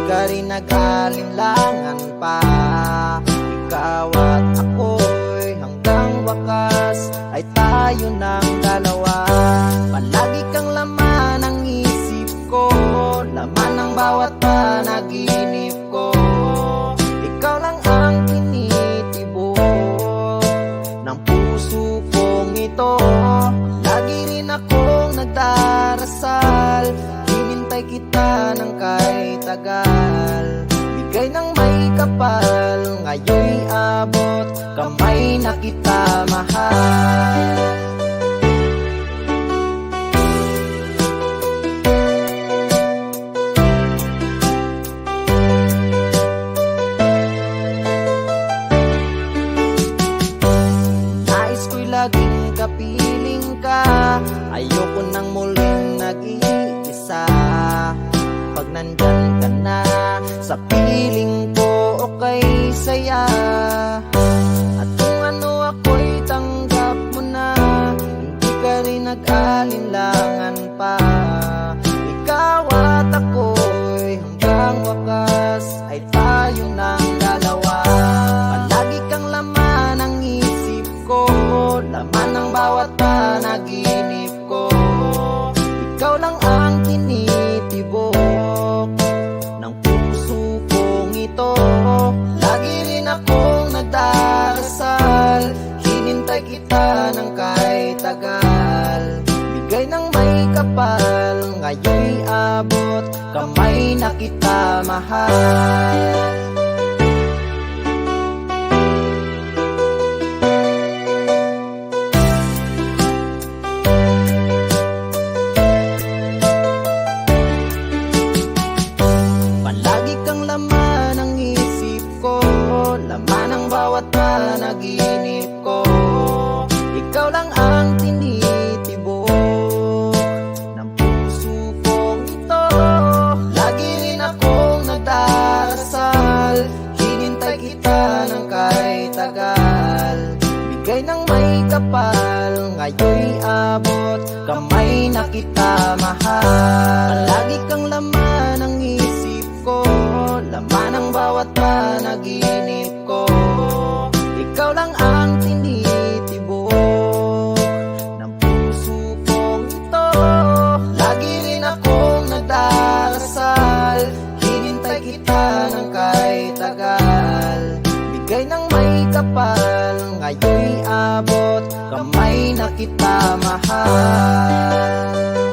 ka rin nag-alinlangan pa. Ikaw at ako'y hanggang wakas ay tayo ng dalawa. Palagi kang laman ng isip ko, laman ng bawat panaginip ko. Ikaw lang ang tinitibok ng puso kong ito. Lagi rin akong nagdarasal, hinintay kita ng kahit tagal. Bigay ng may kapal, ngayon'y abot, kamay na kita mahal. Nais ko'y laging kapiling ka, ayoko nang muling nag-iisa. Pag nandyan ka na sa piling ko, okay saya. At kung ano ako'y tanggap mo na, hindi ka rin nag-alinlangan pa. Ikaw at ako'y hanggang wakas ay tayo ng dalawa. Palagi kang laman ng isip ko, laman ng bawat panaginip ko. Ikaw lang ang tinitibok ng puso kong ito. Lagi rin akong nagdarasal, hinintay kita ng kahit tagal. Bigay ng may kapal, ngayon'y abot, kamay na kita mahal. Palagi kang laman ng isip ko, laman ng bawat panaginip ko. Ikaw lang ang tinitibok ng puso kong ito. Lagi rin akong nagdarasal, hinintay kita ng kahit tagal. Bigay ng may kapal, ngayon'y abot, kamay na kita mahal. Palagi kang laman ng isip ko, laman ng bawat panaginip ko. Ikaw lang ang tinitibok ng puso kong ito. Lagi rin akong nagdarasal, hinintay kita ng kahit tagal. Bigay ng may kapal, ngayon'y abot, kamay na kita mahal.